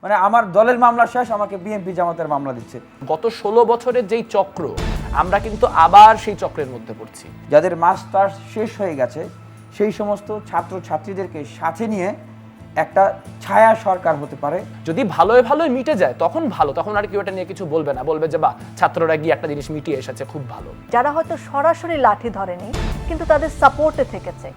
মানে আমার দলের মামলা শেষ, আমাকে বিএনপি জামাতের মামলা দিচ্ছে। গত 16 বছরের যেই চক্র, আমরা কিন্তু আবার সেই চক্রের মধ্যে পড়ছি। যাদের মাস্টার্স শেষ হয়ে গেছে সেই সমস্ত ছাত্র ছাত্রীদেরকে সাথে নিয়ে একটা ছায়া সরকার হতে পারে। যদি ভালোই ভালোই মিটে যায় তখন ভালো, তখন আর কেউ এটা নিয়ে কিছু বলবে না, বলবে যে বা ছাত্ররা গিয়ে একটা জিনিস মিটিয়ে এসেছে, খুব ভালো। যারা হয়তো সরাসরি লাঠি ধরেনি কিন্তু তাদের সাপোর্টে থেকেছে,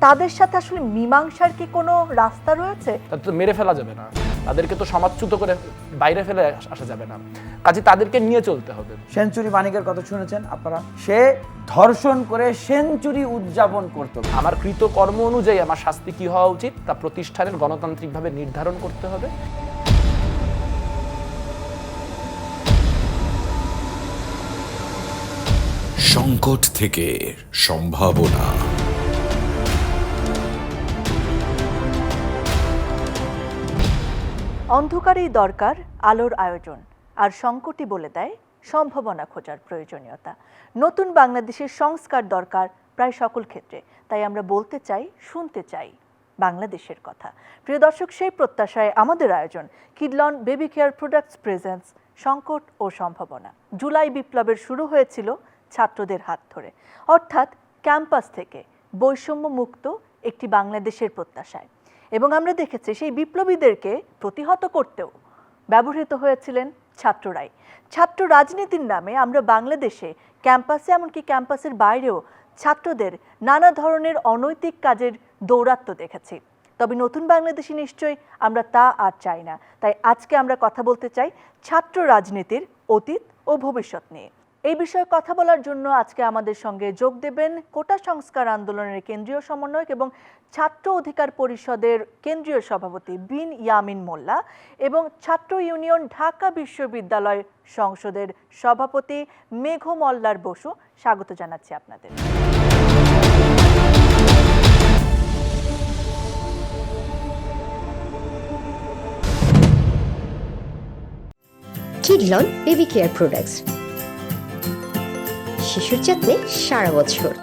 তাদের সাথে আসলে মীমাংসার কি কোনো রাস্তা রয়েছে? তাদের তো মেরে ফেলা যাবে না, তাদেরকে তো সমাজচ্যুত করে বাইরে ফেলে আসা যাবে না, কাজে তাদেরকে নিয়ে চলতে হবে। সেঞ্চুরি মানিকের কথা শুনেছেন আপনারা? সে ধর্ষণ করে সেঞ্চুরি উদযাপন করত। আমার কৃতকর্ম অনুযায়ী আমার শাস্তি কি হওয়া উচিত তা প্রতিষ্ঠানের গণতান্ত্রিকভাবে নির্ধারণ করতে হবে। সংকট থেকে সম্ভাবনা, অন্ধকারেই দরকার আলোর আয়োজন, আর সংকটই বলে দেয় সম্ভাবনা খোঁজার প্রয়োজনীয়তা। নতুন বাংলাদেশের সংস্কার দরকার প্রায় সকল ক্ষেত্রে, তাই আমরা বলতে চাই, শুনতে চাই বাংলাদেশের কথা। প্রিয় দর্শক, সেই প্রত্যাশায় আমাদের আয়োজন কিডলন বেবি কেয়ার প্রোডাক্টস প্রেজেন্স সংকট ও সম্ভাবনা। জুলাই বিপ্লবের শুরু হয়েছিল ছাত্রদের হাত ধরে, অর্থাৎ ক্যাম্পাস থেকে বৈষম্য মুক্ত একটি বাংলাদেশের প্রত্যাশায়। এবং আমরা দেখেছি সেই বিপ্লবীদেরকে প্রতিহত করতেও ব্যবহৃত হয়েছিলেন ছাত্ররাই। ছাত্র রাজনীতির নামে আমরা বাংলাদেশে ক্যাম্পাসে, এমনকি ক্যাম্পাসের বাইরেও ছাত্রদের নানা ধরনের অনৈতিক কাজের দৌরাত্ম্য দেখেছি। তবে নতুন বাংলাদেশে নিশ্চয়ই আমরা তা আর চাই না। তাই আজকে আমরা কথা বলতে চাই ছাত্র রাজনীতির অতীত ও ভবিষ্যৎ নিয়ে। এই বিষয়ে কথা বলার জন্য আজকে আমাদের সঙ্গে যোগ দেবেন কোটা সংস্কার আন্দোলনের কেন্দ্রীয় সমন্বয়ক এবং ছাত্র অধিকার পরিষদের কেন্দ্রীয় সভাপতি বিন ইয়ামিন মোল্লা এবং ছাত্র ইউনিয়ন ঢাকা বিশ্ববিদ্যালয় সংসদের সভাপতি মেঘ মল্লার বসু। স্বাগত জানাচ্ছি আপনাদের। কিডলন বেবি কেয়ার প্রোডাক্টস, শিশুর যত্নে সারা বছর।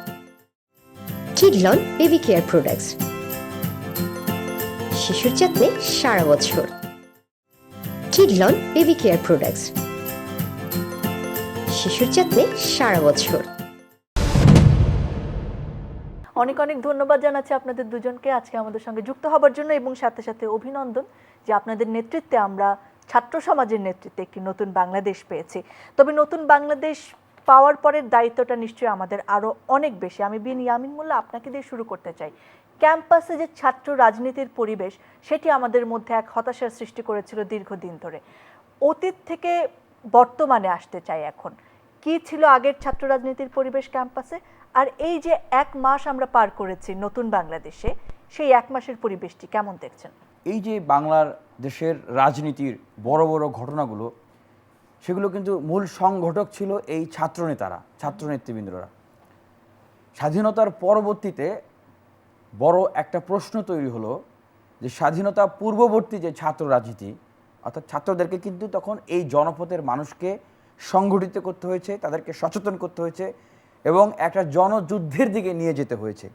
কিডলন বেবি কেয়ার প্রোডাক্টস, শিশুর যত্নে সারা বছর। কিডলন বেবি কেয়ার প্রোডাক্টস, শিশুর যত্নে সারা বছর। অনেক অনেক ধন্যবাদ জানাচ্ছি আপনাদের দুজনকে আজকে আমাদের সঙ্গে যুক্ত হবার জন্য, এবং সাথে সাথে অভিনন্দন যে আপনাদের নেতৃত্বে আমরা ছাত্র সমাজের নেতৃত্বে একটি নতুন বাংলাদেশ পেয়েছি। তবে নতুন বাংলাদেশ পাওয়ার পরের দায়িত্বটা নিশ্চয়ই আমাদের আরও অনেক বেশি। আমি বিন ইয়ামিন মোল্লা আপনাকে দিয়ে শুরু করতে চাই। ক্যাম্পাসে যে ছাত্র রাজনীতির পরিবেশ, সেটি আমাদের মধ্যে এক হতাশার সৃষ্টি করেছিল দীর্ঘদিন ধরে। অতীত থেকে বর্তমানে আসতে চাই, এখন কি ছিল আগের ছাত্র রাজনীতির পরিবেশ ক্যাম্পাসে, আর এই যে 1 মাস আমরা পার করেছি নতুন বাংলাদেশে, সেই 1 মাসের পরিবেশটি কেমন দেখছেন? এই যে বাংলার দেশের রাজনীতির বড় বড় ঘটনাগুলো, সেগুলো কিন্তু মূল সংগঠক ছিল এই ছাত্রনেতারা, ছাত্র নেতৃবৃন্দরা। স্বাধীনতার পরবর্তীতে বড় একটা প্রশ্ন তৈরি হলো যে স্বাধীনতা পূর্ববর্তী যে ছাত্র রাজনীতি, অর্থাৎ ছাত্রদেরকে কিন্তু তখন এই জনপথের মানুষকে সংগঠিত করতে হয়েছে, তাদেরকে সচেতন করতে হয়েছে এবং একটা জনযুদ্ধের দিকে নিয়ে যেতে হয়েছে।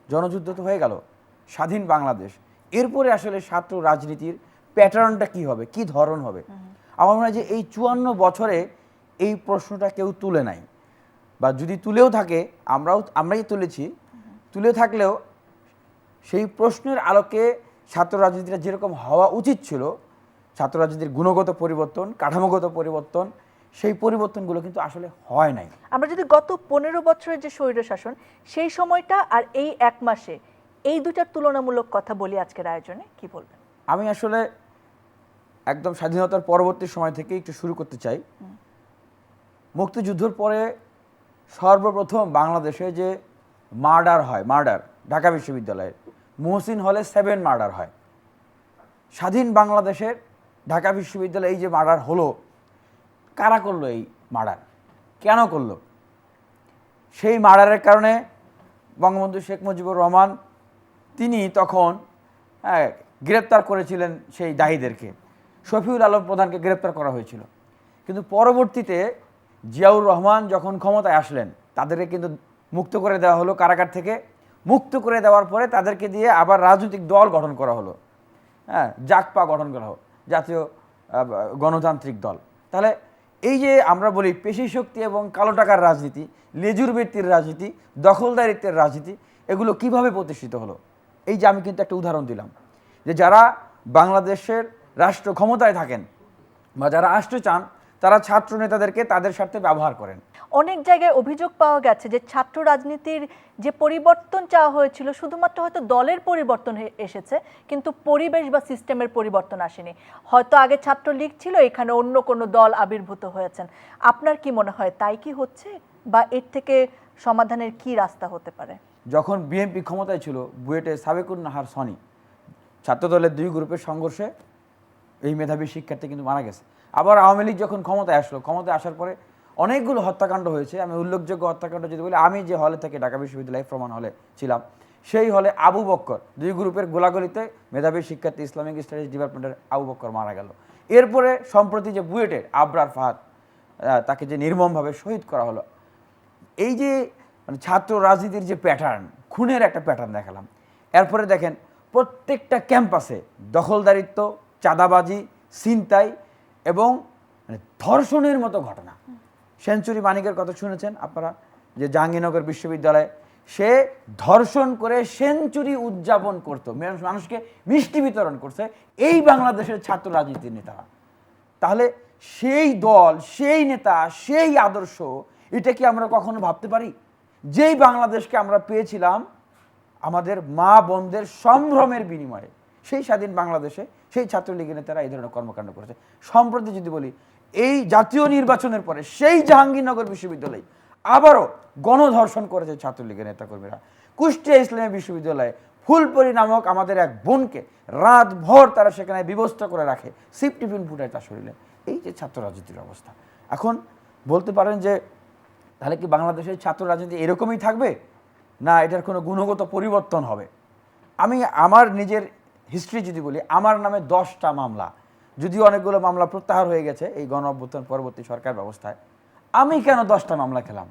জনযুদ্ধ তো হয়ে গেল, স্বাধীন বাংলাদেশ। এরপরে আসলে ছাত্র রাজনীতির প্যাটার্নটা কি হবে, কি ধরন হবে? আমার মনে হয় যে এই 54 বছরে এই প্রশ্নটা কেউ তুলে নাই, বা যদি তুলেও থাকে আমরাই তুলেছি। তুলে থাকলেও সেই প্রশ্নের আলোকে ছাত্র রাজনীতিটা যেরকম হওয়া উচিত ছিল, ছাত্র রাজনীতির গুণগত পরিবর্তন, কাঠামোগত পরিবর্তন, সেই পরিবর্তনগুলো কিন্তু আসলে হয় নাই। আমরা যদি গত 15 বছরের যে স্বৈরশাসন, সেই সময়টা আর এই 1 মাসে এই দুটার তুলনামূলক কথা বলি আজকের আয়োজনে, কি বলবেন? আমি আসলে একদম স্বাধীনতার পরবর্তী সময় থেকে একটু শুরু করতে চাই। মুক্তিযুদ্ধের পরে সর্বপ্রথম বাংলাদেশে যে মার্ডার হয়, ঢাকা বিশ্ববিদ্যালয়ের মহসিন হলে 7 মার্ডার হয়। স্বাধীন বাংলাদেশের ঢাকা বিশ্ববিদ্যালয়ে এই যে মার্ডার হলো, কারা করলো এই মার্ডার, কেন করলো? সেই মার্ডারের কারণে বঙ্গবন্ধু শেখ মুজিবুর রহমান তিনি তখন গ্রেপ্তার করেছিলেন সেই দায়ীদেরকে। শফিউল আলম প্রধানকে গ্রেপ্তার করা হয়েছিল। কিন্তু পরবর্তীতে জিয়াউর রহমান যখন ক্ষমতায় আসলেন, তাদেরকে কিন্তু মুক্ত করে দেওয়া হলো কারাগার থেকে। মুক্ত করে দেওয়ার পরে তাদেরকে দিয়ে আবার রাজনৈতিক দল গঠন করা হলো, জাগপা গঠন করা হলো। জাতীয় গণতান্ত্রিক দল। তাহলে এই যে আমরা বলি পেশি শক্তি এবং কালো টাকার রাজনীতি, লেজুর বৃত্তির রাজনীতি, দখলদারিত্বের রাজনীতি, এগুলো কিভাবে প্রতিষ্ঠিত হলো? এই যে আমি কিন্তু একটা উদাহরণ দিলাম যে যারা বাংলাদেশের রাষ্ট্র ক্ষমতায় থাকেন বা যারা আসতে চান, তারা ছাত্র নেতাদেরকে তাদের স্বার্থে ব্যবহার করেন। অনেক জায়গায় অভিযোগ পাওয়া গেছে যে ছাত্র রাজনীতির যে পরিবর্তন চাওয়া হয়েছিল শুধুমাত্র হয়তো দলের পরিবর্তন এসেছে, কিন্তু পরিবেশ বা সিস্টেমের পরিবর্তন আসেনি। হয়তো আগে ছাত্রলীগ ছিল, এখানে অন্য কোনো দল আবির্ভূত হয়েছেন। আপনার কি মনে হয় তাই কি হচ্ছে, বা এর থেকে সমাধানের কি রাস্তা হতে পারে? যখন বিএনপি ক্ষমতায় ছিল, বুয়েটে সাবেকুন নাহার সনি ছাত্রদলের 2 গ্রুপের সংঘর্ষে এই মেধাবী শিক্ষার্থী কিন্তু মারা গেছে। আবার আওয়ামী লীগ যখন ক্ষমতায় আসলো, ক্ষমতায় আসার পরে অনেকগুলো হত্যাকাণ্ড হয়েছে। আমি উল্লেখযোগ্য হত্যাকাণ্ড যদি বলি, আমি যে হলে থেকে ঢাকা বিশ্ববিদ্যালয় প্রমাণ হলে ছিলাম, সেই হলে আবু বক্কর 2 গ্রুপের গোলাগুলিতে মেধাবী শিক্ষার্থী ইসলামিক স্টাডিজ ডিপার্টমেন্টের আবু বক্কর মারা গেল। এরপরে সম্প্রতি যে বুয়েটের আবরার ফাহাদ, তাকে যে নির্মমভাবে শহীদ করা হলো। এই যে মানে ছাত্র রাজনীতির যে প্যাটার্ন, খুনের একটা প্যাটার্ন দেখালাম। এরপরে দেখেন প্রত্যেকটা ক্যাম্পাসে দখলদারিত্ব, চাঁদাবাজি, ছিনতাই এবং মানে ধর্ষণের মতো ঘটনা। সেঞ্চুরি মানিকের কথা শুনেছেন আপনারা, যে জাহাঙ্গীরনগর বিশ্ববিদ্যালয়ে সে ধর্ষণ করে সেঞ্চুরি উদযাপন করতো, মানুষকে মিষ্টি বিতরণ করছে এই বাংলাদেশের ছাত্র রাজনীতির নেতারা। তাহলে সেই দল, সেই নেতা, সেই আদর্শ, এটা কি আমরা কখনো ভাবতে পারি? যেই বাংলাদেশকে আমরা পেয়েছিলাম আমাদের মা বোনদের সম্ভ্রমের বিনিময়ে, সেই স্বাধীন বাংলাদেশে সেই ছাত্রলীগের নেতারা এই ধরনের কর্মকাণ্ড করেছে। সম্প্রতি যদি বলি, এই জাতীয় নির্বাচনের পরে সেই জাহাঙ্গীরনগর বিশ্ববিদ্যালয়ে আবারও গণধর্ষণ করেছে ছাত্রলীগের নেতাকর্মীরা। কুষ্টিয়া ইসলামী বিশ্ববিদ্যালয়ে ফুলপরি নামক আমাদের এক বোনকে রাতভর তারা সেখানে বিবস্ত্র করে রাখে, সিপ টিফিন ফুটায় তার শরীরে। এই যে ছাত্র রাজনীতির অবস্থা। এখন বলতে পারেন যে তাহলে কি বাংলাদেশের ছাত্র রাজনীতি এরকমই থাকবে, না এটার কোনো গুণগত পরিবর্তন হবে? আমি আমার নিজের হিস্ট্রি যদি বলি, আমার নামে 10টা মামলা, যদিও অনেকগুলো মামলা প্রত্যাহার হয়ে গেছে এই গণ অভ্যুত্থান পরবর্তী সরকার ব্যবস্থায়। আমি কেন 10টা মামলা খেলাম?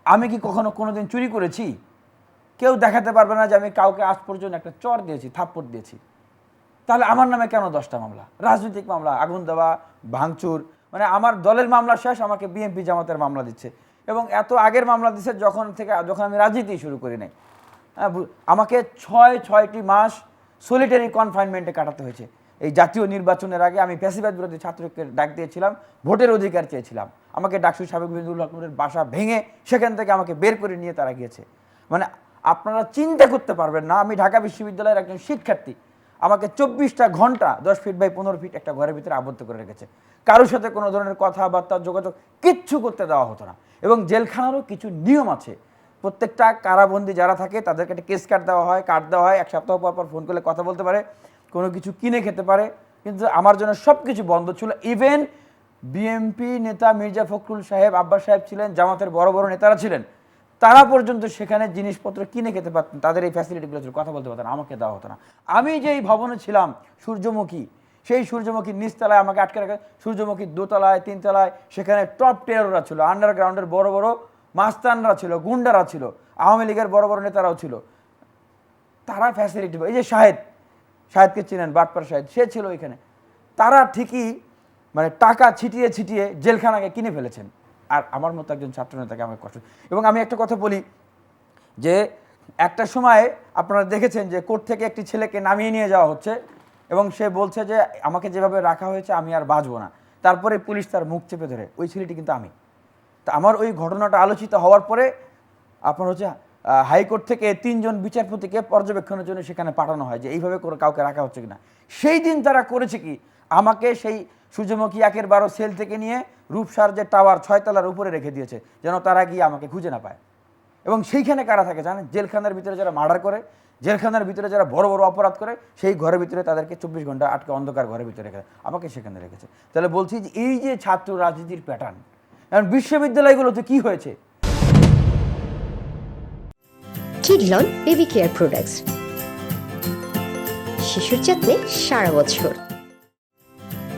আমি কি কখনো কোনোদিন চুরি করেছি? কেউ দেখাতে পারবে না যে আমি কাউকে আজ পর্যন্ত একটা চর দিয়েছি, থাপ্পড় দিয়েছি। তাহলে আমার নামে কেন 10টা মামলা? রাজনৈতিক মামলা, আগুন দেওয়া, ভাঙচুর, মানে আমার দলের মামলা শেষ, আমাকে বিএনপি জামাতের মামলা দিচ্ছে। এবং এত আগের মামলা দিচ্ছে যখন আমি রাজনীতি শুরু করি নাই। আমাকে 6টি মাস সলিটারি কনফাইনমেন্টে কাটাতে হয়েছে। এই জাতীয় নির্বাচনের আগে আমি ফ্যাসিবাদ বিরোধী ছাত্রকে ডাক দিয়েছিলাম, ভোটের অধিকার চেয়েছিলাম। আমাকে ডাকসু সাবেক বিন্দুল হক নূরের বাসা ভেঙে সেখান থেকে আমাকে বের করে নিয়ে তারা গিয়েছে। মানে আপনারা চিন্তা করতে পারবেন না, আমি ঢাকা বিশ্ববিদ্যালয়ের একজন শিক্ষার্থী, আমাকে 24টা ঘন্টা 10 ফিট বাই 15 ফিট একটা ঘরের ভিতরে আবদ্ধ করে রেখেছে। কারোর সাথে কোনো ধরনের কথাবার্তা, যোগাযোগ কিচ্ছু করতে দেওয়া হতো না। এবং জেলখানারও কিছু নিয়ম আছে। প্রত্যেকটা কারাবন্দী যারা থাকে তাদেরকে একটা কেস কার্ড দেওয়া হয়, এক সপ্তাহ পর পর ফোন করলে কথা বলতে পারে, কোনো কিছু কিনে খেতে পারে। কিন্তু আমার জন্য সব কিছু বন্ধ ছিল। ইভেন বিএনপি নেতা মির্জা ফখরুল সাহেব, আব্বাস সাহেব ছিলেন, জামাতের বড় বড় নেতারা ছিলেন, তারা পর্যন্ত সেখানে জিনিসপত্র কিনে খেতে পারতেন, তাদের এই ফ্যাসিলিটিগুলো ছিল, কথা বলতে পারতেন, আমাকে দেওয়া হতো না। আমি যেই ভবনে ছিলাম সূর্যমুখী, সেই সূর্যমুখীর নিচতলায় আমাকে আটকে রাখা, সূর্যমুখীর 2তলায় 3তলায় সেখানে টপ টেরররা ছিল, আন্ডারগ্রাউন্ডের বড় বড় মাস্তানরা ছিল, গুন্ডারা ছিল, আওয়ামী লীগের বড় বড় নেতারাও ছিল। তারা ফ্যাসিলিটি, এই যে শাহেদকে চিনেন, বাটপার শাহেদ, সে ছিল এখানে। তারা ঠিকই মানে টাকা ছিটিয়ে ছিটিয়ে জেলখানাকে কিনে ফেলেছেন। আর আমার মতো একজন ছাত্র নেতাকে আমাকে কষ্ট। এবং আমি একটা কথা বলি যে একটা সময় আপনারা দেখেছেন যে কোর্ট থেকে একটি ছেলেকে নামিয়ে নিয়ে যাওয়া হচ্ছে এবং সে বলছে যে আমাকে যেভাবে রাখা হয়েছে আমি আর বাঁচবো না। তারপরে পুলিশ তার মুখ চেপে ধরে, ওই ছেলেটি কিন্তু আমি। তা আমার ওই ঘটনাটা আলোচিত হওয়ার পরে আপনার হচ্ছে হাইকোর্ট থেকে 3 জন বিচারপতিকে পর্যবেক্ষণের জন্য সেখানে পাঠানো হয় যে এইভাবে করে কাউকে রাখা হচ্ছে কিনা। সেই দিন তারা করেছে কি, আমাকে সেই সূর্যমুখী 1-12 সেল থেকে নিয়ে রূপসার যে টাওয়ার 6 তলার উপরে রেখে দিয়েছে, যেন তারা গিয়ে আমাকে খুঁজে না পায়। এবং সেইখানে কারা থাকে জানেন? জেলখানার ভিতরে যারা মার্ডার করে, জেলখানার ভিতরে যারা বড় বড় অপরাধ করে, সেই ঘরের ভিতরে তাদেরকে 24 ঘন্টা আটকে অন্ধকার ঘরের ভিতরে রেখে, আমাকে সেখানে রেখেছে। তাহলে বলছি যে এই যে ছাত্র রাজনীতির প্যাটার্ন, এখন বিশ্ববিদ্যালয়গুলোতে কি হয়েছে? কিডলন বেবি কেয়ার প্রোডাক্টস, শিশুর যত্নে সারা বছর।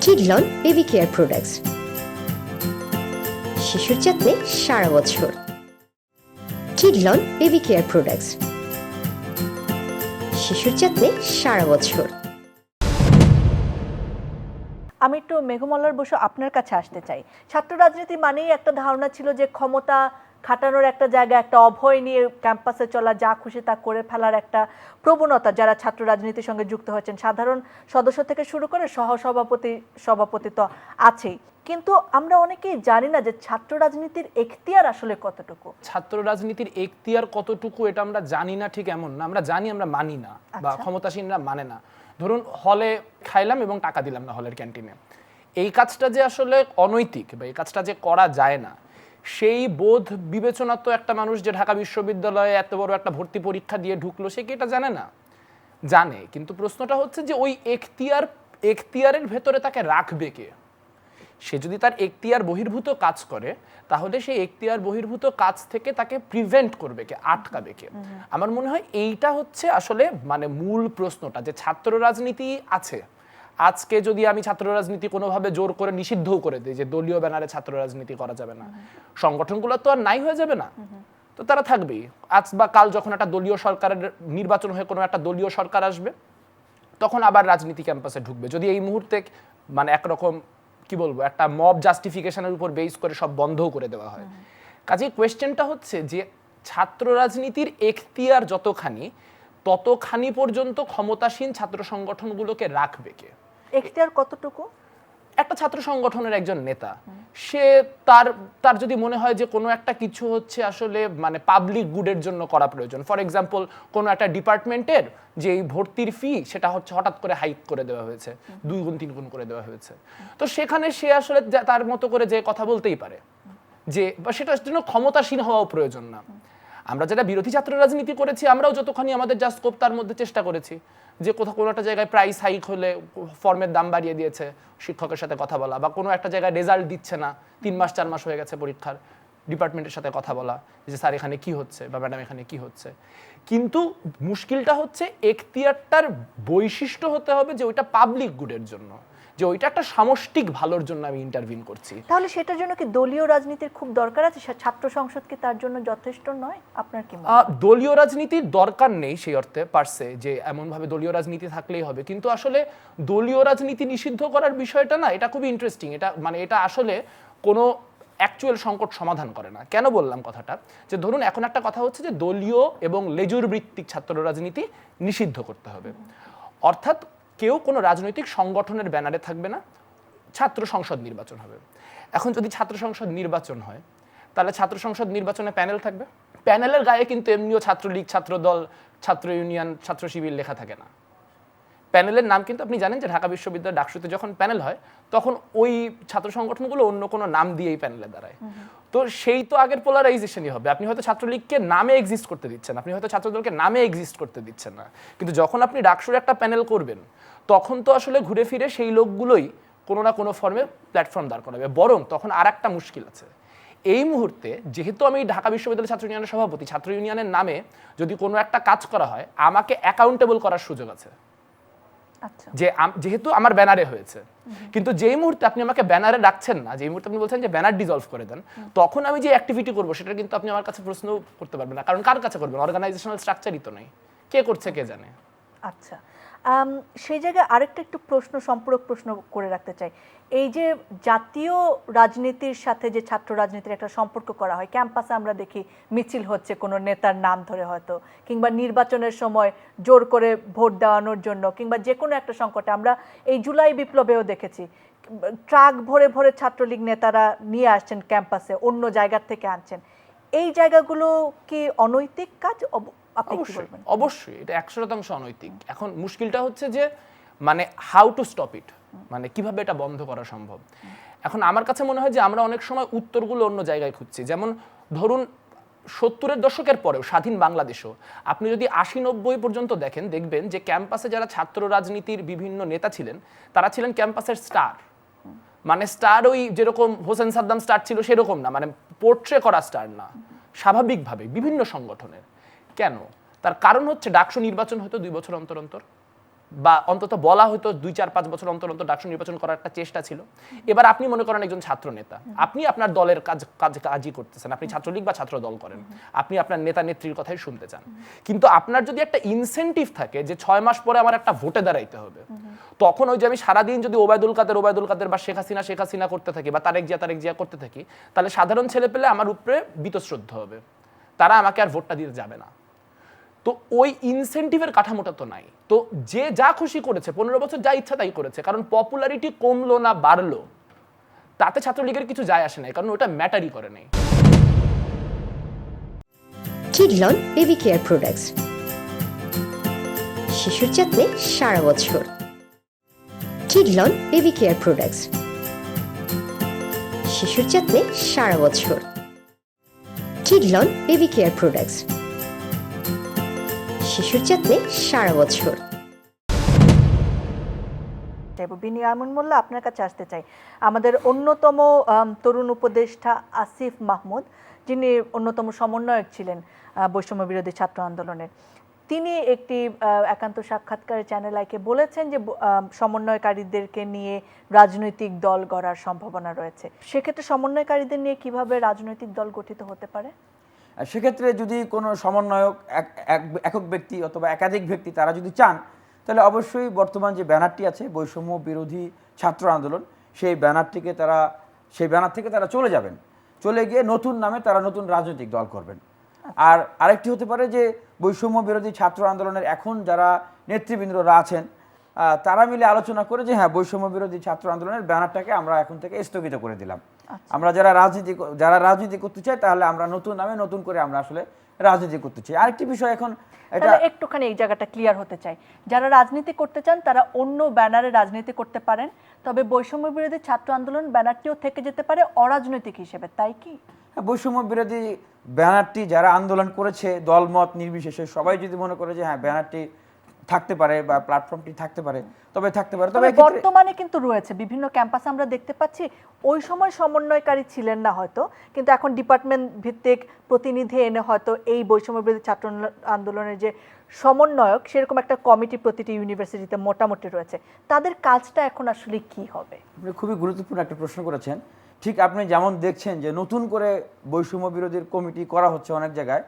কিডলন বেবি কেয়ার প্রোডাক্টস, শিশুর যত্নে সারা বছর। কিডলন বেবি কেয়ার প্রোডাক্টস, শিশুর যত্নে সারা বছর। আমি একটু মেঘমল্লার বসে আপনার কাছে আসতে চাই। ছাত্র রাজনীতি মানেই একটা ধারণা ছিল যে ক্ষমতা খাটানোর একটা জায়গা, একটা অভয় নিয়ে ক্যাম্পাসে চলা, যা খুশি তা করে ফেলার একটা প্রবণতা যারা ছাত্র রাজনীতির সঙ্গে যুক্ত হয়েছেন, সাধারণ সদস্য থেকে শুরু করে সভাপতি তো আছেই। কিন্তু আমরা অনেকেই জানি না যে ছাত্র রাজনীতির এখতিয়ার আসলে কতটুকু। ছাত্র রাজনীতির এখতিয়ার কতটুকু এটা আমরা জানি না ঠিক এমন না, আমরা জানি, আমরা মানি না, বা ক্ষমতাসীনরা মানে না। ধরুন হলে খাইলাম এবং টাকা দিলাম না হলের ক্যান্টিনে, এই কাজটা যে আসলে অনৈতিক বা এই কাজটা যে করা যায় না, সেই বোধ বিবেচনা তো একটা মানুষ যে ঢাকা বিশ্ববিদ্যালয়ে এত বড় একটা ভর্তি পরীক্ষা দিয়ে ঢুকলো, সে কি এটা জানে না? জানে। কিন্তু প্রশ্নটা হচ্ছে যে ওই এখতিয়ারের ভেতরে তাকে রাখবে কে? সে যদি তার এখতিয়ার বহির্ভূত কাজ করে, তাহলে সেই এখতিয়ার বহির্ভূত কাজ থেকে তাকে প্রিভেন্ট করবে কে, আটকাবে কে? আমার মনে হয় এইটা হচ্ছে আসলে মানে মূল প্রশ্নটা, যে ছাত্র রাজনীতি আছে। আজকে যদি আমি ছাত্র রাজনীতি কোনোভাবে জোর করে নিষিদ্ধও করে দিই যে দলীয় ব্যানারে ছাত্র রাজনীতি করা যাবে না, সংগঠনগুলো তো আর নাই হয়ে যাবে না, তো তারা থাকবেই। আজ বা কাল যখন একটা দলীয় সরকারের নির্বাচন হয়ে কোনো একটা দলীয় সরকার আসবে, তখন আবার রাজনীতি ক্যাম্পাসে ঢুকবে। যদি এই মুহূর্তে মানে একরকম কি বলবো, একটা মব জাস্টিফিকেশনের উপর বেস করে সব বন্ধও করে দেওয়া হয়। কাজে কোয়েশ্চেনটা হচ্ছে যে ছাত্র রাজনীতির এখতিয়ার যতখানি, ততখানি পর্যন্ত ক্ষমতাসীন ছাত্র সংগঠনগুলোকে রাখবে কে? এখতিয়ার কতটুকু? একটা ছাত্র সংগঠনের একজন নেতা, সে তার যদি মনে হয় যে কোনো একটা কিছু হচ্ছে আসলে মানে পাবলিক গুডের জন্য করা প্রয়োজন, ফর এক্সাম্পল কোনো একটা ডিপার্টমেন্টের যে এই ভর্তির ফি সেটা হচ্ছে হঠাৎ করে হাইক করে দেওয়া হয়েছে, 2 গুণ 3 গুণ করে দেওয়া হয়েছে, তো সেখানে সে আসলে তার মতো করে যে কথা বলতেই পারে, যে বা সেটার জন্য ক্ষমতাসীন হওয়াও প্রয়োজন না। আমরা যারা বিরোধী ছাত্র রাজনীতি করেছি, আমরাও যতখানি আমাদের যা স্কোপ তার মধ্যে চেষ্টা করেছি যে কোথাও কোনো একটা জায়গায় প্রাইস হাইক হলে ফর্মের দাম বাড়িয়ে দিয়েছে, শিক্ষকের সাথে কথা বলা, বা কোনো একটা জায়গায় রেজাল্ট দিচ্ছে না, 3 মাস 4 মাস হয়ে গেছে পরীক্ষার, ডিপার্টমেন্টের সাথে কথা বলা যে স্যার এখানে কি হচ্ছে বা ম্যাডাম এখানে কি হচ্ছে। কিন্তু মুশকিলটা হচ্ছে এখতিয়ারটার বৈশিষ্ট্য হতে হবে যে ওইটা পাবলিক গুডের জন্য, যে ওইটা একটা সামষ্টিক ভালোর জন্য আমি ইন্টারভিন করছি। তাহলে সেটার জন্য কি দলীয় রাজনীতির খুব দরকার আছে? ছাত্র সংসদ কি তার জন্য যথেষ্ট নয়? আপনার কি মনে হয়? দলীয় রাজনীতির দরকার নেই সেই অর্থে পারছে যে এমনভাবে দলীয় রাজনীতি থাকলেই হবে, কিন্তু আসলে দলীয় রাজনীতি নিষিদ্ধ করার বিষয়টা না, এটা খুবই ইন্টারেস্টিং। এটা মানে এটা আসলে কোনো অ্যাকচুয়াল সংকট সমাধান করে না। কেন বললাম কথাটা? যে ধরুন এখন একটা কথা হচ্ছে যে দলীয় এবং লেজুর ভিত্তিক ছাত্র রাজনীতি নিষিদ্ধ করতে হবে, অর্থাৎ কেউ কোনো রাজনৈতিক সংগঠনের ব্যানারে থাকবে না, ছাত্র সংসদ নির্বাচন হবে। এখন যদি ছাত্র সংসদ নির্বাচন হয়, তাহলে ছাত্র সংসদ নির্বাচনে প্যানেল থাকবে, প্যানেলের গায়ে কিন্তু এমনিও ছাত্রলীগ, ছাত্রদল, ছাত্র ইউনিয়ন, ছাত্র শিবির লেখা থাকে না। প্যানেলের নাম কিন্তু আপনি জানেন যে ঢাকা বিশ্ববিদ্যালয় ডাকসুতে যখন প্যানেল হয়, তখন ওই ছাত্র সংগঠনগুলো অন্য কোনো নাম দিয়েই প্যানেলে দাঁড়ায়। তো সেই তো আগের পোলারাইজেশনই হবে। আপনি হয়তো ছাত্রলীগকে নামে এক্সিস্ট করতে দিচ্ছেন, আপনি হয়তো ছাত্রদলকে নামে এক্সিস্ট করতে দিচ্ছেন না, কিন্তু যখন আপনি ডাকসুর একটা প্যানেল করবেন, তখন তো আসলে ঘুরে ফিরে সেই লোকগুলোই কোনো না কোনো ফর্মে প্ল্যাটফর্ম দাঁড় করাবে। বরং তখন আর একটা মুশকিল আছে, এই মুহূর্তে যেহেতু আমি ঢাকা বিশ্ববিদ্যালয় ছাত্র ইউনিয়নের সভাপতি, ছাত্র ইউনিয়নের নামে যদি কোনো একটা কাজ করা হয়, আমাকে অ্যাকাউন্টেবল করার সুযোগ আছে, যে যেহেতু আমার ব্যানারে হয়েছে। কিন্তু যেই মুহূর্তে আপনি আমাকে ব্যানারে রাখছেন না, যেই মুহূর্তে আপনি বলছেন যে ব্যানার ডিজলভ করে দেন, তখন আমি যে অ্যাক্টিভিটি করবো সেটা কিন্তু আপনি আমার কাছে প্রশ্ন করতে পারবেন না। কারণ কার কাছে করবেন? অর্গানাইজেশনাল স্ট্রাকচারই তো নেই, কে করছে কে জানে। আচ্ছা, সেই জায়গায় আরেকটা একটু সম্পূরক প্রশ্ন করে রাখতে চাই। এই যে জাতীয় রাজনীতির সাথে যে ছাত্র রাজনীতির একটা সম্পর্ক করা হয়, ক্যাম্পাসে আমরা দেখি মিছিল হচ্ছে কোনো নেতার নাম ধরে হয়তো, কিংবা নির্বাচনের সময় জোর করে ভোট দেওয়ানোর জন্য, কিংবা যে কোনো একটা সংকটে আমরা এই জুলাই বিপ্লবেও দেখেছি ট্রাক ভরে ভরে ছাত্রলীগ নেতারা নিয়ে আসছেন ক্যাম্পাসে, অন্য জায়গার থেকে আনছেন। এই জায়গাগুলো কি অনৈতিক কাজ? অবশ্যই এটা 100% অনৈতিক। এখন মুশকিলটা হচ্ছে যে মানে হাউ টু স্টপ ইট, মানে কিভাবে এটা বন্ধ করা সম্ভব। এখন আমার কাছে মনে হয় যে আমরা অনেক সময় উত্তরগুলো অন্য জায়গায় খুঁজছি। যেমন ধরুন 70-এর দশকের পরেও স্বাধীন বাংলাদেশও আপনি যদি 80-90 পর্যন্ত দেখেন, দেখবেন যে ক্যাম্পাসে যারা ছাত্র রাজনীতির বিভিন্ন নেতা ছিলেন, তারা ছিলেন ক্যাম্পাসের স্টার। মানে স্টার ওই যেরকম হোসেন সাদ্দাম স্টার ছিল সেরকম না, মানে পোর্ট্রে করা স্টার না, স্বাভাবিকভাবে বিভিন্ন সংগঠনের। কেন? তার কারণ হচ্ছে ডাকসু নির্বাচন হতো 2 বছর অন্তর অন্তর, বা অন্তত বলা হয়তো 2-4-5 বছর অন্তর অন্তর ডাকসু নির্বাচন করার একটা চেষ্টা ছিল। এবার আপনি মনে করেন একজন ছাত্র নেতা, আপনি আপনার দলের কাজই করতেছেন, আপনি ছাত্রলীগ বা ছাত্র দল করেন, আপনি আপনার নেতা নেত্রীর কথাই শুনতে চান, কিন্তু আপনার যদি একটা ইনসেন্টিভ থাকে যে 6 মাস পরে আমার একটা ভোটে দাঁড়াইতে হবে, তখন ওই যে আমি সারাদিন যদি ওবায়দুল কাদের বা শেখ হাসিনা করতে থাকি বা তারেক জিয়া করতে থাকি, তাহলে সাধারণ ছেলে পেলে আমার উপরে বীতশ্রদ্ধ হবে, তারা আমাকে আর ভোটটা দিতে যাবে না। তো ওই ইনসেন্টিভের কাঠামোটা তো নাই। তো যে যা খুশি করেছে, 15 বছর যা ইচ্ছা তাই করেছে, কারণ পপুলারিটি কমলো না বাড়লো তাতে ছাত্রলীগের কিছু যায় আসে নাই, কারণ ওটা ম্যাটারই করে নাই। কিডলন বেবি কেয়ার প্রোডাক্টস, শিশুর যত্নে সারা বছর। কিডলন বেবি কেয়ার প্রোডাক্টস, শিশুর যত্নে সারা বছর। কিডলন বেবি কেয়ার প্রোডাক্টস, শিশুর যত্নে সারা বছর। বিনি আমিন মোল্লা, আপনার কাছে আসতে চাই। আমাদের অন্যতম তরুণ উপদেষ্টা আসিফ মাহমুদ, যিনি অন্যতম সমন্বয়ক ছিলেন বৈষম্য বিরোধী ছাত্র আন্দোলনের, তিনি একটি একান্ত সাক্ষাৎকারে চ্যানেল আইকে বলেছেন যে সমন্বয়কারীদেরকে নিয়ে রাজনৈতিক দল গড়ার সম্ভাবনা রয়েছে। সেক্ষেত্রে সমন্বয়কারীদের নিয়ে কিভাবে রাজনৈতিক দল গঠিত হতে পারে? সেক্ষেত্রে যদি কোনো সমন্বয়ক একক ব্যক্তি অথবা একাধিক ব্যক্তি তারা যদি চান, তাহলে অবশ্যই বর্তমান যে ব্যানারটি আছে বৈষম্য বিরোধী ছাত্র আন্দোলন, সেই ব্যানার থেকে তারা চলে যাবেন, চলে গিয়ে নতুন নামে তারা নতুন রাজনৈতিক দল করবেন। আর আরেকটি হতে পারে যে বৈষম্য বিরোধী ছাত্র আন্দোলনের এখন যারা নেতৃবৃন্দরা আছেন তারা মিলে আলোচনা করে যে হ্যাঁ, বৈষম্য বিরোধী ছাত্র আন্দোলনের ব্যানারটাকে আমরা এখন থেকে স্থগিত করে দিলাম। আমরা যারা রাজনীতি করতে চাই, তাহলে আমরা নতুন নামে নতুন করে আমরা আসলে রাজনীতি করতে চাই। আরেকটি বিষয় এখন এটা একটুখানি এই জায়গাটা ক্লিয়ার হতে চাই, যারা রাজনীতি করতে চান তারা অন্য ব্যানারে রাজনীতি করতে পারেন, তবে বৈষম্য বিরোধী ছাত্র আন্দোলন ব্যানারটিও থেকে যেতে পারে অরাজনৈতিক হিসেবে, তাই কি? বৈষম্য বিরোধী ব্যানারটি যারা আন্দোলন করেছে দলমত নির্বিশেষে সবাই যদি মনে করে যে হ্যাঁ, ব্যানারটি থাকতে পারে বা প্ল্যাটফর্মটি থাকতে পারে, তবে থাকতে পারে। তবে বর্তমানে কিন্তু রয়েছে বিভিন্ন ক্যাম্পাসে, আমরা দেখতে পাচ্ছি ওই সময় সমন্বয়কারী ছিলেন না হয়তো, কিন্তু এখন ডিপার্টমেন্ট ভিত্তিক প্রতিনিধি এনে হয়তো এই বৈষম্য বিরোধী ছাত্র আন্দোলনের যে সমন্বয়ক, সেরকম একটা কমিটি প্রতিটি ইউনিভার্সিটিতে মোটামুটি রয়েছে। তাদের কাজটা এখন আসলে কি হবে? আপনি খুবই গুরুত্বপূর্ণ একটা প্রশ্ন করেছেন। ঠিক আপনি যেমন দেখছেন যে নতুন করে বৈষম্য বিরোধীর কমিটি করা হচ্ছে অনেক জায়গায়,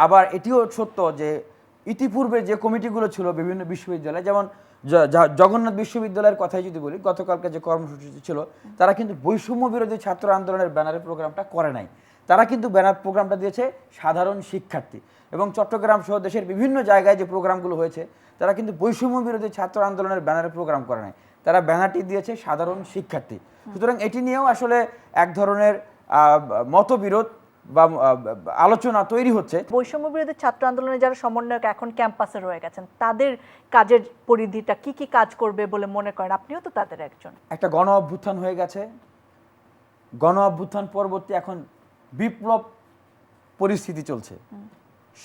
আবার এটিও সত্য যে ইতিপূর্বে যে কমিটিগুলো ছিল বিভিন্ন বিশ্ববিদ্যালয়ে, যেমন জগন্নাথ বিশ্ববিদ্যালয়ের কথাই যদি বলি, গতকালকে যে কর্মসূচি ছিল তারা কিন্তু বৈষম্য বিরোধী ছাত্র আন্দোলনের ব্যানারের প্রোগ্রামটা করে নাই, তারা কিন্তু ব্যানার প্রোগ্রামটা দিয়েছে সাধারণ শিক্ষার্থী। এবং চট্টগ্রাম সহ দেশের বিভিন্ন জায়গায় যে প্রোগ্রামগুলো হয়েছে তারা কিন্তু বৈষম্য বিরোধী ছাত্র আন্দোলনের ব্যানারে প্রোগ্রাম করে নাই, তারা ব্যানারটি দিয়েছে সাধারণ শিক্ষার্থী। সুতরাং এটি নিয়েও আসলে এক ধরনের মতবিরোধ বা আলোচনা তৈরি হচ্ছে। বৈষম্য বিরোধী ছাত্র আন্দোলনের যারা সমন্বয়ক এখন ক্যাম্পাসে রয়ে গেছেন, তাদের কাজের পরিধিটা কি কি কাজ করবে বলে মনে করেন? আপনিও তো তাদের একজন। একটা গণ অভ্যুত্থান হয়ে গেছে, গণ অভ্যুত্থান পরবর্তী এখন বিপ্লব পরিস্থিতি চলছে,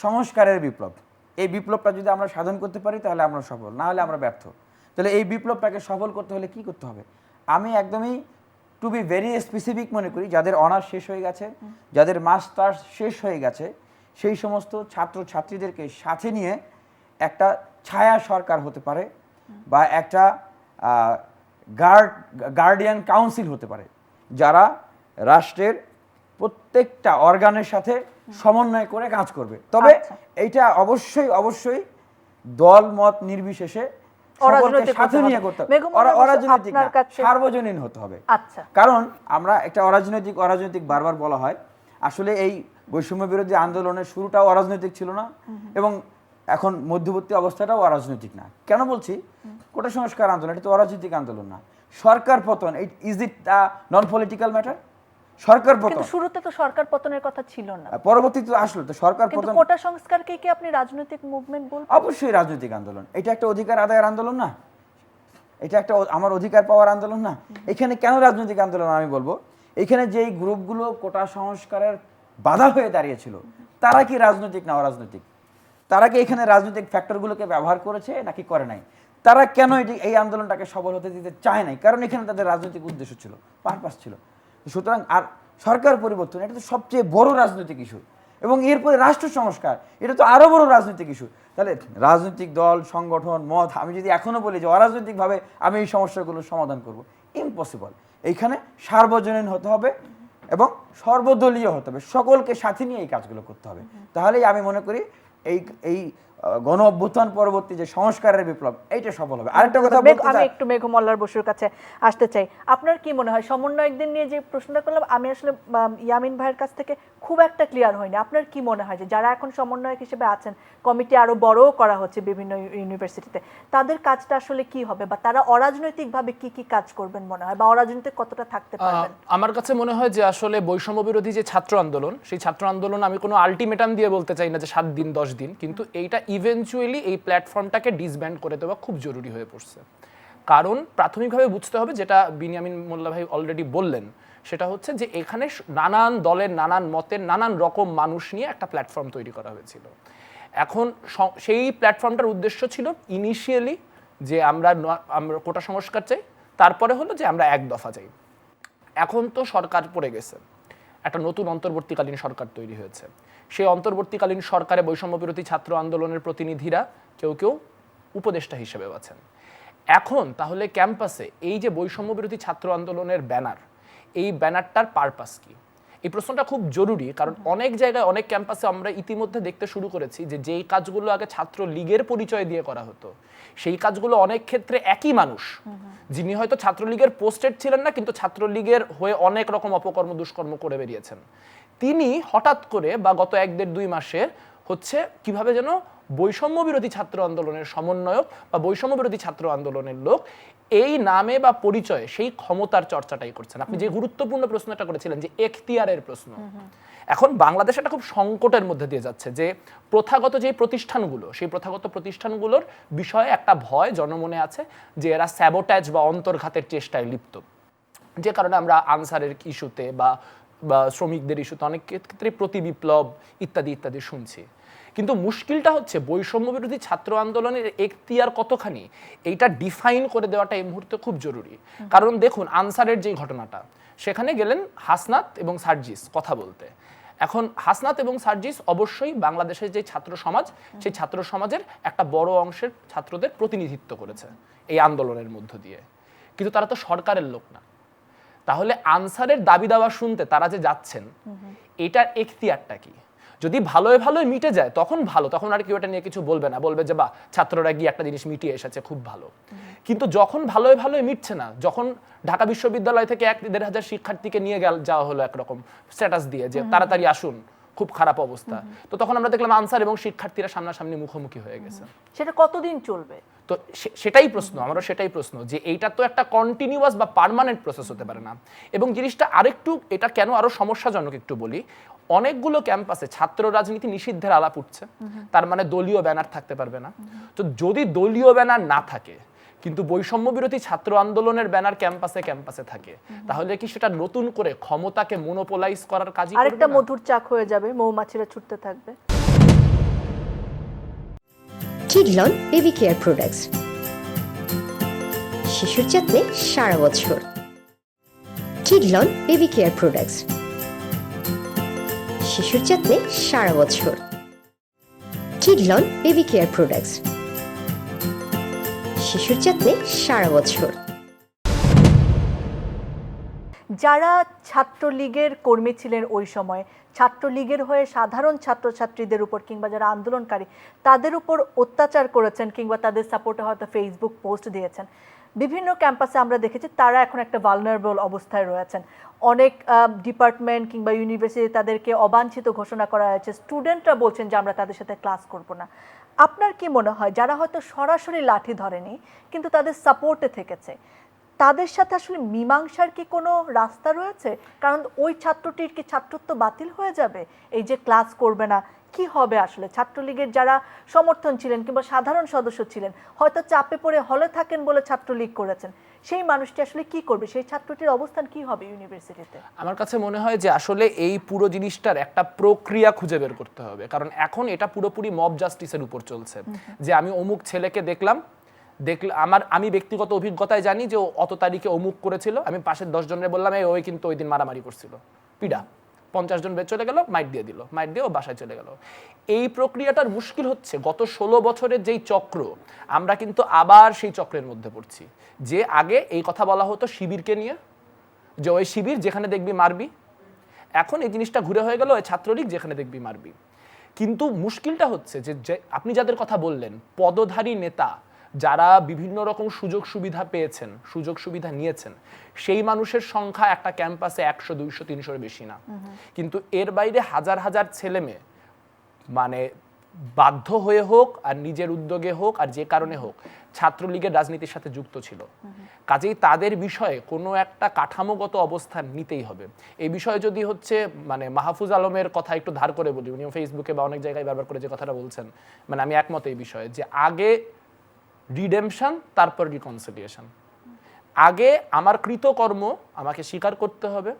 সংস্কারের বিপ্লব। এই বিপ্লবটা যদি আমরা সাধন করতে পারি তাহলে আমরা সফল, না হলে আমরা ব্যর্থ। তাহলে এই বিপ্লবটাকে সফল করতে হলে কি করতে হবে? আমি একদমই টু বি ভেরি স্পেসিফিক মনে করি, যাদের অনার্স শেষ হয়ে গেছে, যাদের মাস্টার্স শেষ হয়ে গেছে, সেই সমস্ত ছাত্রছাত্রীদেরকে সাথে নিয়ে একটা ছায়া সরকার হতে পারে বা একটা গার্ডিয়ান কাউন্সিল হতে পারে, যারা রাষ্ট্রের প্রত্যেকটা অর্গানের সাথে সমন্বয় করে কাজ করবে। তবে এইটা অবশ্যই দল মত নির্বিশেষে সাথে নিয়ে করতে হবে, অরাজনৈতিক না, সার্বজনীন হতে হবে। কারণ আমরা একটা অরাজনৈতিক বারবার বলা হয়, আসলে এই বৈষম্য বিরোধী আন্দোলনের শুরুটাও অরাজনৈতিক ছিল না এবং এখন মধ্যবর্তী অবস্থাটাও অরাজনৈতিক না। কেন বলছি? কোটা সংস্কার আন্দোলন এটা তো অরাজনৈতিক আন্দোলন না। সরকার পতন, is it non political matter? সরকার পতন, শুরুতে তো সরকার পতনের কথা ছিল না, পরবর্তীতে আসলো তো সরকার পতন। কোটা সংস্কারকে কি আপনি রাজনৈতিক মুভমেন্ট বলবেন? অবশ্যই রাজনৈতিক আন্দোলন। এটা একটা অধিকার আদায়ের আন্দোলন না, এটা একটা আমার অধিকার পাওয়ার আন্দোলন না। এখানে কেন রাজনৈতিক আন্দোলন আমি বলবো, এখানে যেই গ্রুপগুলো কোটা সংস্কারের বাধা হয়ে দাঁড়িয়েছিল তারা কি রাজনৈতিক না অরাজনৈতিক? তারা কি এখানে রাজনৈতিক ফ্যাক্টরগুলোকে ব্যবহার করেছে নাকি করে নাই? তারা কেন এই আন্দোলনটাকে সফল হতে দিতে চায় নাই? কারণ এখানে তাদের রাজনৈতিক উদ্দেশ্য ছিল, পারপাস ছিল। সুতরাং আর সরকার পরিবর্তন এটা তো সবচেয়ে বড় রাজনৈতিক ইস্যু, এবং এরপরে রাষ্ট্র সংস্কার এটা তো আরো বড় রাজনৈতিক ইস্যু। তাহলে রাজনৈতিক দল, সংগঠন, মত, আমি যদি এখনো বলি যে অরাজনৈতিকভাবে আমি এই সমস্যাগুলোর সমাধান করব, ইম্পসিবল। এইখানে সার্বজনীন হতে হবে এবং সর্বদলীয় হতে হবে, সকলকে সাথে নিয়ে এই কাজগুলো করতে হবে। তাহলেই আমি মনে করি এই এই গণ অভ্যুত্থান পরবর্তী যে সংস্কারের বিপ্লব, এইটা সফল হবে। আরেকটা কথা বলতে আমি চাই, একটু মেঘমল্লার বসুর কাছে আসতে চাই। আপনার কি মনে হয়, সমন্বয়কদের নিয়ে যে প্রশ্নটা করলাম আমি আসলে ইয়ামিন ভাইয়ের কাছ থেকে খুব একটা ক্লিয়ার হয়নি, আপনার কি মনে হয় যে যারা এখন সমন্বয়ক হিসেবে আছেন, কমিটি আরো বড়ও করা হচ্ছে বিভিন্ন ইউনিভার্সিটিতে, তাদের কাজটা আসলে কি হবে, বা তারা অরাজনৈতিকভাবে কি কি কাজ করবেন মনে হয়, বা অরাজনৈতিক কতটা থাকতে পারবেন? আমার কাছে মনে হয় যে আসলে বৈষম্য বিরোধী যে ছাত্র আন্দোলন, সেই ছাত্র আন্দোলন আমি কোনো আলটিমেটাম দিয়ে বলতে চাই না যে 7 দিন 10 দিন, কিন্তু এইটা ইভেনচুয়ালি এই প্ল্যাটফর্মটাকে ডিসব্যান্ড করে দেওয়া খুব জরুরি হয়ে পড়ছে। কারণ প্রাথমিকভাবে বুঝতে হবে, যেটা বিনিয়ামিন মোল্লা ভাই অলরেডি বললেন, সেটা হচ্ছে যে এখানে নানান দলের, নানান মতের, নানান রকম মানুষ নিয়ে একটা প্ল্যাটফর্ম তৈরি করা হয়েছিল। এখন সেই প্ল্যাটফর্মটার উদ্দেশ্য ছিল ইনিশিয়ালি যে আমরা কোটা সংস্কার চাই, তারপরে হলো যে আমরা এক দফা চাই। এখন তো সরকার পড়ে গেছে, একটা নতুন অন্তর্বর্তীকালীন সরকার তৈরি হয়েছে। সেই অন্তর্বর্তীকালীন সরকারে বৈষম্য বিরোধী ছাত্র আন্দোলনের প্রতিনিধিরা কেউ কেউ উপদেষ্টা হিসেবেও আছেন। এখন তাহলে ক্যাম্পাসে এই যে বৈষম্য বিরোধী ছাত্র আন্দোলনের ব্যানার, এই ব্যানারটার পারপাস কি? এই প্রশ্নটা খুব জরুরি, কারণ অনেক জায়গায়, অনেক ক্যাম্পাসে আমরা ইতিমধ্যে দেখতে শুরু করেছি যে যেই কাজগুলো আগে ছাত্র লীগের পরিচয় দিয়ে করা হতো, সেই কাজগুলো অনেক ক্ষেত্রে একই মানুষ, যিনি হয়তো ছাত্রলীগের পোস্টেড ছিলেন না, কিন্তু ছাত্রলীগের হয়ে অনেক রকম অপকর্ম দুষ্কর্ম করে বেরিয়েছেন, তিনি হঠাৎ করে বা গত 1-1.5-2 মাসে হচ্ছে কিভাবে যেন বৈষম্য বিরোধী ছাত্র আন্দোলনের সমন্বয়ক বা বৈষম্য বিরোধী ছাত্র আন্দোলনের লোক, এই নামে বা পরিচয়ে সেই ক্ষমতার চর্চাটাই করছেন। আপনি যে গুরুত্বপূর্ণ প্রশ্নটা করেছিলেন যে এখতিয়ারের প্রশ্ন, এখন বাংলাদেশ এটা খুব সংকটের মধ্যে দিয়ে যাচ্ছে যে প্রথাগত যে প্রতিষ্ঠানগুলো, সেই প্রথাগত প্রতিষ্ঠানগুলোর বিষয়ে একটা ভয় জনমনে আছে যে এরা স্যাবোটাজ বা অন্তর্ঘাতের চেষ্টায় লিপ্ত, যে কারণে আমরা আনসারের ইস্যুতে বা শ্রমিকদের ইস্যুতে অনেক ক্ষেত্রে প্রতি বিপ্লব ইত্যাদি ইত্যাদি শুনছি। কিন্তু মুশকিলটা হচ্ছে বৈষম্য বিরোধী ছাত্র আন্দোলনের এখতিয়ার কতখানি, এইটা ডিফাইন করে দেওয়াটা এই মুহূর্তে খুব জরুরি। কারণ দেখুন, আনসারের যে ঘটনাটা, সেখানে গেলেন হাসনাত এবং সার্জিস কথা বলতে। এখন হাসনাত এবং সার্জিস অবশ্যই বাংলাদেশের যে ছাত্র সমাজ, সেই ছাত্র সমাজের একটা বড় অংশের ছাত্রদের প্রতিনিধিত্ব করেছে এই আন্দোলনের মধ্য দিয়ে, কিন্তু তারা তো সরকারের লোক না। তাহলে আনসারের দাবি দাওয়া শুনতে তারা যে যাচ্ছেন, এটার এখতিয়ারটা কি? যদি ভালোই ভালোই মিটে যায় তখন ভালো, তখন আর কেউ এটা নিয়ে কিছু বলবে না, বলবে যে বাহ, ছাত্ররা গিয়ে একটা জিনিস মিটিয়ে এসেছে, খুব ভালো। কিন্তু যখন ভালোই ভালোই মিটছে না, যখন ঢাকা বিশ্ববিদ্যালয় থেকে 1-1.5 হাজার শিক্ষার্থীকে নিয়ে যাওয়া হলো একরকম স্ট্যাটাস দিয়ে যে তাড়াতাড়ি আসুন, খুব খারাপ অবস্থা, তো তখন আমরা দেখলাম আনসার এবং শিক্ষার্থীরা সামনাসামনি মুখোমুখি হয়ে গেছে। সেটা কতদিন চলবে? তো সেটাই প্রশ্ন, আমারও সেটাই প্রশ্ন, যে এইটা তো একটা কন্টিনিউয়াস বা পার্মানেন্ট প্রসেস হতে পারে না। এবং জিনিসটা আরেকটু, এটা কেন আরো সমস্যাজনক একটু বলি, অনেকগুলো ক্যাম্পাসে ছাত্র রাজনীতি নিষিদ্ধের আলাপ উঠছে, তার মানে দলীয় ব্যানার থাকতে পারবে না। তো যদি দলীয় ব্যানার না থাকে কিন্তু বৈষম্য বিরোধী ছাত্র আন্দোলনের ব্যানার ক্যাম্পাসে ক্যাম্পাসে থাকে, তাহলে কি সেটা নতুন করে ক্ষমতাকে মনোপোলাইজ করার কাজই করবে? আরেকটা মধুর চাক হয়ে যাবে, মৌমাছিরা ছুটতে থাকবে। কিডলন বেবি কেয়ার প্রোডাক্টস, শিশুর যত্নে সারা বছর। কিডলন বেবি কেয়ার প্রোডাক্টস, শিশুর যত্নে সারা বছর। কিডলন বেবি কেয়ার প্রোডাক্টস, শিশুর যত্নে সারা বছর। যারা ছাত্রলীগের কর্মী ছিলেন ওই সময়, ছাত্রলীগের হয়ে সাধারণ ছাত্রছাত্রীদের উপর কিংবা যারা আন্দোলনকারী তাদের উপর অত্যাচার করেছেন কিংবা তাদের সাপোর্টে হয়তো ফেসবুক পোস্ট দিয়েছেন, বিভিন্ন ক্যাম্পাসে আমরা দেখেছি তারা এখন একটা ভালনারেবল অবস্থায় রয়েছেন। অনেক ডিপার্টমেন্ট কিংবা ইউনিভার্সিটি তাদেরকে অবাঞ্ছিত ঘোষণা করা হয়েছে, স্টুডেন্টরা বলছেন যে আমরা তাদের সাথে ক্লাস করব না। আপনার কি মনে হয় যারা হয়তো সরাসরি লাঠি ধরেনি কিন্তু তাদের সাপোর্টে থেকেছে, তাদের সাথে আসলে মীমাংসার কি কোনো রাস্তা রয়েছে? কারণ ওই ছাত্রটির কি ছাত্রত্ব বাতিল হয়ে যাবে এই যে ক্লাস করবে না? কি হবে আসলে? ছাত্রলীগের যারা সমর্থন ছিলেন কিংবা সাধারণ সদস্য ছিলেন, হয়তো চাপে পড়ে হলে থাকেন বলে ছাত্রলীগ করেছেন, সেই মানুষটি আসলে কি করবে? সেই ছাত্রটির অবস্থান কি হবে ইউনিভার্সিটিতে? আমার কাছে মনে হয় যে আসলে এই পুরো জিনিসটার একটা প্রক্রিয়া খুঁজে বের করতে হবে, কারণ এখন এটা পুরোপুরি মব জাস্টিসের উপর চলছে। যে আমি অমুক ছেলেকে দেখলাম, আমি ব্যক্তিগত অভিজ্ঞতায় জানি যে ও অত তারিখে অমুক করেছিল, আমি পাশের 10 জনের বললাম ওই কিন্তু ওই দিন মারামারি করছিল, পিডা, 50 জন বের চলে গেল, মাইট দিয়ে দিল, মাইট দিয়ে ও বাসায় চলে গেল। এই প্রক্রিয়াটার মুশকিল হচ্ছে গত 16 বছরের যেই চক্র, আমরা কিন্তু আবার সেই চক্রের মধ্যে পড়ছি। যে আগে এই কথা বলা হতো শিবিরকে নিয়ে, যে ওই শিবির যেখানে দেখবি মারবি, এখন এই জিনিসটা ঘুরে হয়ে গেল ওই ছাত্রলীগ যেখানে দেখবি মারবি। কিন্তু মুশকিলটা হচ্ছে যে আপনি যাদের কথা বললেন, পদধারী নেতা যারা বিভিন্ন রকম সুযোগ সুবিধা পেয়েছেন, সুযোগ সুবিধা নিয়েছেন, সেই মানুষের সংখ্যা একটা ক্যাম্পাসে 100, 200, 300-এর বেশি না। কিন্তু এর বাইরে হাজার হাজার ছেলে মেয়ে মানে বাধ্য হয়ে হোক আর নিজের উদ্যোগে হোক আর যে কারণে হোক ছাত্রলীগের রাজনীতির সাথে যুক্ত ছিল। কাজেই তাদের বিষয়ে কোনো একটা কাঠামোগত অবস্থান নিতেই হবে। এই বিষয়ে যদি হচ্ছে মানে মাহফুজ আলমের কথা একটু ধার করে বলি, উনি ফেসবুকে বা অনেক জায়গায় বারবার করে যে কথাটা বলছেন, মানে আমি একমত এই বিষয়ে, যে আগে রিডেমশন তারপর রিকনসিলিয়েশন। আগে আমার কৃতকর্ম আমাকে স্বীকার করতে হবে,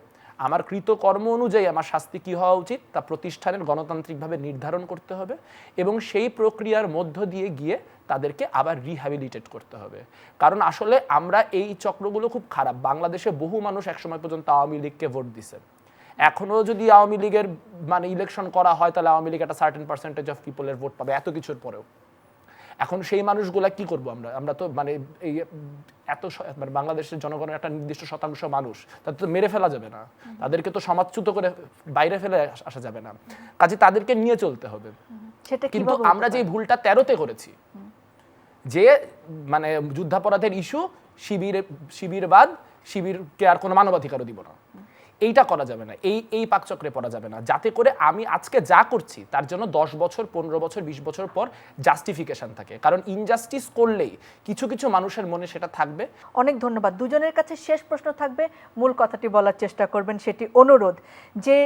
আমার কৃতকর্ম অনুযায়ী আমার শাস্তি কী হওয়া উচিত তা প্রতিষ্ঠানের গণতান্ত্রিকভাবে নির্ধারণ করতে হবে, এবং সেই প্রক্রিয়ার মধ্য দিয়ে গিয়ে তাদেরকে আবার রিহ্যাবিলিটেট করতে হবে। কারণ আসলে আমরা এই চক্রগুলো খুব খারাপ। বাংলাদেশে বহু মানুষ একসময় পর্যন্ত আওয়ামী লীগকে ভোট দিছে। এখনও যদি আওয়ামী লীগের মানে ইলেকশন করা হয় তাহলে আওয়ামী লীগ একটা সার্টেন পার্সেন্টেজ অফ পিপলের ভোট পাবে, এত কিছুর পরেও। এখন সেই মানুষগুলা কি করব আমরা তো মানে এই এত মানে বাংলাদেশের জনগণের একটা নির্দিষ্ট শতাংশ মানুষ, তাদের তো মেরে ফেলা যাবে না, তাদেরকে তো সমাজচ্যুত করে বাইরে ফেলে আসা যাবে না, কাজে তাদেরকে নিয়ে চলতে হবে। কিন্তু আমরা যে ভুলটা 13তে করেছি, যে মানে যুদ্ধাপরাধের ইস্যু, শিবিরবাদ, শিবিরকে আর কোনো মানবাধিকারও দিব না, এইটা করা যাবে না, এই পাকচক্রে পড়া যাবে না, যাতে করে আমি আজকে যা করছি তার জন্য 10 বছর, 15 বছর, 20 বছর পর জাস্টিফিকেশন থাকে। কারণ ইনজাস্টিস করলেই কিছু কিছু মানুষের মনে সেটা থাকবে। অনেক ধন্যবাদ। দুজনের কাছে শেষ প্রশ্ন থাকবে, মূল কথাটি বলার চেষ্টা করবেন, সেটি অনুরোধ যে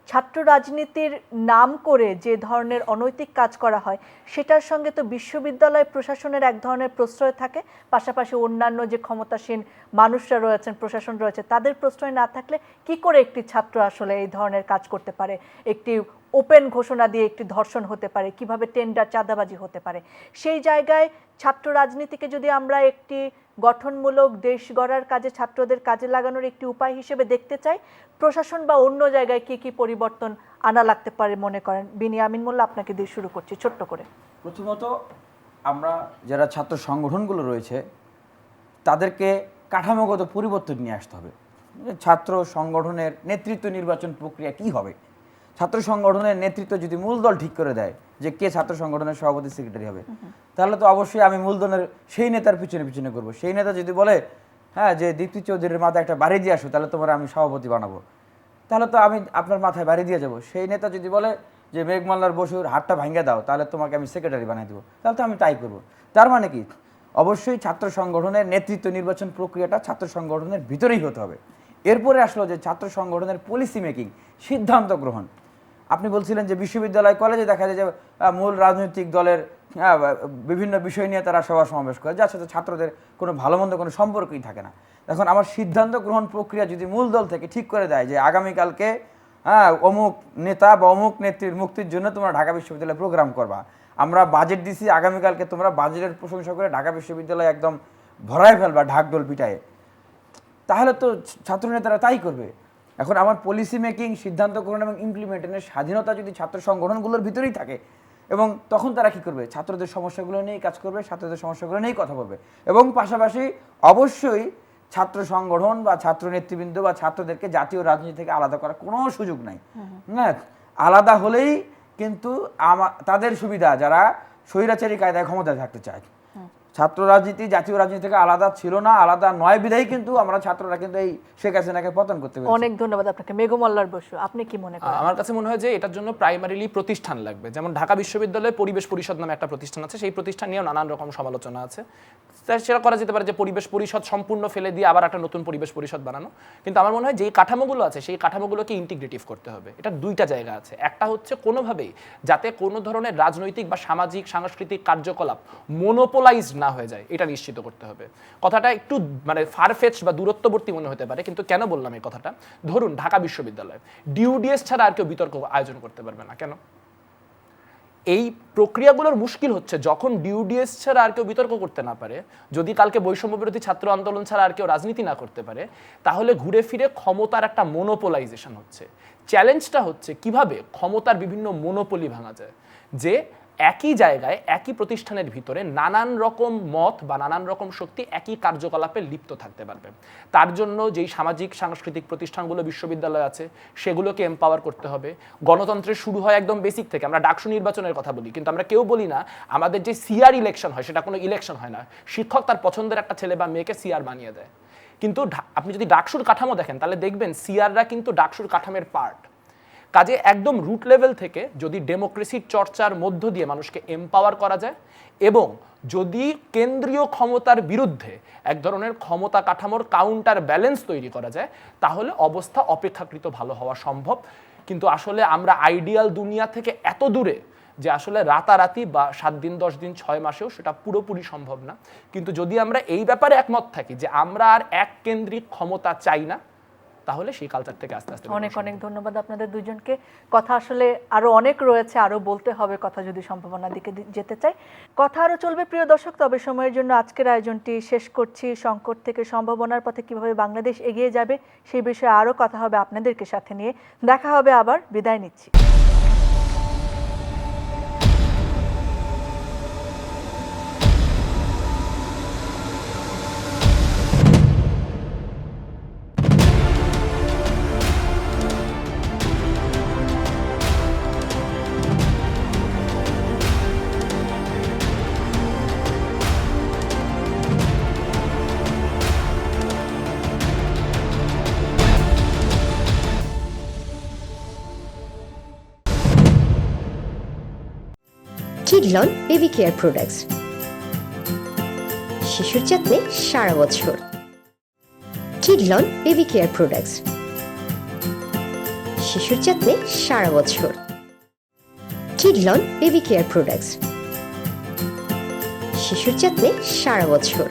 ছাত্র রাজনীতির নাম করে যে ধরনের অনৈতিক কাজ করা হয় সেটার সঙ্গে তো বিশ্ববিদ্যালয় প্রশাসনের এক ধরনের প্রশ্রয় থাকে, পাশাপাশি অন্যান্য যে ক্ষমতাসীন মানুষরা রয়েছেন, প্রশাসন রয়েছে, তাদের প্রশ্রয় না থাকলে কি করে একটি ছাত্র আসলে এই ধরনের কাজ করতে পারে? একটি ওপেন ঘোষণা দিয়ে একটি ধর্ষণ হতে পারে, কিভাবে টেন্ডার চাঁদাবাজি হতে পারে? সেই জায়গায় ছাত্র রাজনীতিকে যদি আমরা একটি গঠনমূলক দেশ গড়ার কাজে ছাত্রদের কাজে লাগানোর একটি উপায় হিসেবে দেখতে চাই, প্রশাসন বা অন্য জায়গায় কি কি পরিবর্তন আনা লাগতে পারে মনে করেন? বিনিয়ামিন মোল্লা, আপনাকে দিয়ে শুরু করছি ছোট্ট করে। প্রথমত আমরা যারা ছাত্র সংগঠনগুলো রয়েছে তাদেরকে কাঠামোগত পরিবর্তন নিয়ে আসতে হবে। ছাত্র সংগঠনের নেতৃত্ব নির্বাচন প্রক্রিয়া কি হবে? ছাত্র সংগঠনের নেতৃত্ব যদি মূল দল ঠিক করে দেয় যে কে ছাত্র সংগঠনের সভাপতি সেক্রেটারি হবে, তাহলে তো অবশ্যই আমি মূল দলের সেই নেতার পিছনে পিছনে করবো। সেই নেতা যদি বলে হ্যাঁ যে দীপ্তি চৌধুরীর মাথায় একটা বাড়ি দিয়ে আসো, তাহলে তোমার আমি সভাপতি বানাবো, তাহলে তো আমি আপনার মাথায় বাড়ি দিয়ে যাবো। সেই নেতা যদি বলে যে মেঘমাল্লার বসুর হাতটা ভাঙে দাও, তাহলে তোমাকে আমি সেক্রেটারি বানিয়ে দেবো, তাহলে তো আমি তাই করবো। তার মানে কি, অবশ্যই ছাত্র সংগঠনের নেতৃত্ব নির্বাচন প্রক্রিয়াটা ছাত্র সংগঠনের ভিতরেই হতে হবে। এরপরে আসলো যে ছাত্র সংগঠনের পলিসি মেকিং, সিদ্ধান্ত গ্রহণ। আপনি বলছিলেন যে বিশ্ববিদ্যালয় কলেজে দেখা যায় যে মূল রাজনৈতিক দলের বিভিন্ন বিষয় নিয়ে তারা সভা সমাবেশ করে, যার সাথে ছাত্রদের কোনো ভালো মন্দ কোনো সম্পর্কই থাকে না। এখন আমার সিদ্ধান্ত গ্রহণ প্রক্রিয়া যদি মূল দল থেকে ঠিক করে দেয় যে আগামীকালকে অমুক নেতা বা অমুক নেত্রীর মুক্তির জন্য তোমরা ঢাকা বিশ্ববিদ্যালয়ে প্রোগ্রাম করবা, আমরা বাজেট দিছি, আগামীকালকে তোমরা বাজেটের প্রশংসা করে ঢাকা বিশ্ববিদ্যালয়ে একদম ভরায় ফেলবা ঢাকঢোল পিটায়ে, তাহলে তো ছাত্র নেতারা তাই করবে। এখন আমার পলিসি মেকিং, সিদ্ধান্ত গ্রহণ এবং ইমপ্লিমেন্টেশনের স্বাধীনতা যদি ছাত্র সংগঠনগুলোর ভিতরেই থাকে, এবং তখন তারা কী করবে, ছাত্রদের সমস্যাগুলো নিয়েই কাজ করবে, ছাত্রদের সমস্যাগুলো নিয়েই কথা বলবে, এবং পাশাপাশি অবশ্যই ছাত্র সংগঠন বা ছাত্র নেতৃবৃন্দ বা ছাত্রদেরকে জাতীয় রাজনীতি থেকে আলাদা করার কোনো সুযোগ নাই। হ্যাঁ, আলাদা হলেই কিন্তু তাদের সুবিধা, যারা স্বৈরাচারী কায়দায় ক্ষমতায় থাকতে চায়। ছাত্র রাজনীতি জাতীয় রাজনীতি থেকে আলাদা ছিল না, আলাদা নয় বিধায় কিন্তু আমরা ছাত্ররা কিন্তু এই শেখ হাসিনাকে পতন করতে পেরেছি। অনেক ধন্যবাদ আপনাকে। মেঘমাল্লার বসু, আপনি কি মনে করেন? আমার কাছে মনে হয় যে এটার জন্য প্রাইমারিলি প্রতিষ্ঠান লাগবে। যেমন ঢাকা বিশ্ববিদ্যালয়ে পরিবেশ পরিষদ নামে একটা প্রতিষ্ঠান আছে, সেই প্রতিষ্ঠান নিয়েও নানান রকম সমালোচনা আছে। সেটা করা যেতে পারে যে পরিবেশ পরিষদ সম্পূর্ণ ফেলে দিয়ে আবার একটা নতুন পরিবেশ পরিষদ বানানো। কিন্তু আমার মনে হয় যে কাঠামোগুলো আছে সেই কাঠামোগুলোকে ইন্টিগ্রেটিভ করতে হবে। এটা দুইটা জায়গা আছে, একটা হচ্ছে কোনোভাবেই যাতে কোনো ধরনের রাজনৈতিক বা সামাজিক সাংস্কৃতিক কার্যকলাপ মোনোপোলাইজড না হয়ে যায়, এটা নিশ্চিত করতে হবে। কথাটা একটু মানে ফারফেচ বা দূরত্ববর্তী মনে হতে পারে, কিন্তু কেন বললাম এই কথাটা? ধরুন ঢাকা বিশ্ববিদ্যালয় ডিউডিএস ছাড়া আর কেউ বিতর্ক আয়োজন করতে পারবে না। কেন? এই প্রক্রিয়াগুলোর মুশকিল হচ্ছে যখন ডিউডিএস ছাড়া আর কেউ বিতর্ক করতে না পারে, যদি কালকে বৈষম্য বিরোধী ছাত্র আন্দোলন ছাড়া আর কেউ রাজনীতি না করতে পারে, তাহলে ঘুরে ফিরে ক্ষমতার একটা মোনোপোলাইজেশন হচ্ছে। চ্যালেঞ্জটা হচ্ছে কিভাবে ক্ষমতার বিভিন্ন মোনোপলি ভাঙা যায়, যে একই জায়গায় একই প্রতিষ্ঠানের ভিতরে নানান রকম মত বা নানান রকম শক্তি একই কার্যকলাপে লিপ্ত থাকতে পারবে। তার জন্য যেই সামাজিক সাংস্কৃতিক প্রতিষ্ঠানগুলো বিশ্ববিদ্যালয় আছে সেগুলোকে এম্পাওয়ার করতে হবে। গণতন্ত্রের শুরু হয় একদম বেসিক থেকে। আমরা ডাকসু নির্বাচনের কথা বলি, কিন্তু আমরা কেউ বলি না আমাদের যে সিআর ইলেকশন হয় সেটা কোনো ইলেকশন হয় না। শিক্ষক তার পছন্দের একটা ছেলে বা মেয়েকে সিআর বানিয়ে দেয়। কিন্তু আপনি যদি ডাকসুর কাঠামো দেখেন তাহলে দেখবেন সিআররা কিন্তু ডাকসুর কাঠামোর পার্ট। কাজে একদম রুট লেভেল থেকে যদি ডেমোক্রেসির চর্চার মধ্য দিয়ে মানুষকে এম্পাওয়ার করা যায় এবং যদি কেন্দ্রীয় ক্ষমতার বিরুদ্ধে এক ধরনের ক্ষমতা কাঠামোর কাউন্টার ব্যালেন্স তৈরি করা যায়, তাহলে অবস্থা অপেক্ষাকৃত ভালো হওয়া সম্ভব। কিন্তু আসলে আমরা আইডিয়াল দুনিয়া থেকে এত দূরে যে আসলে রাতারাতি বা 7 দিন 10 দিন 6 মাসেও সেটা পুরোপুরি সম্ভব না। কিন্তু যদি আমরা এই ব্যাপারে একমত থাকি যে আমরা আর এক কেন্দ্রিক ক্ষমতা চাই না, তাহলে সেই কালচার থেকে আস্তে আস্তে অনেক অনেক ধন্যবাদ আপনাদের দুজনকে। কথা আসলে আরো অনেক রয়েছে, আরো বলতে হবে কথা যদি সম্ভাবনার দিকে যেতে চাই। কথা আরো চলবে প্রিয় দর্শক, তবে সময়ের জন্য আজকের আয়োজনটি শেষ করছি। সংকট থেকে সম্ভাবনার পথে কিভাবে বাংলাদেশ এগিয়ে যাবে সেই বিষয়ে আরো কথা হবে আপনাদেরকে সাথে নিয়ে। দেখা হবে আবার, বিদায় নিচ্ছি। কিডলন বেবি কেয়ার প্রোডাক্টস, শিশুর যত্নে সারা বছর। কিডলন বেবি কেয়ার প্রোডাক্টস, শিশুর যত্নে সারা বছর। কিডলন বেবি কেয়ার প্রোডাক্টস, শিশুর যত্নে সারা বছর।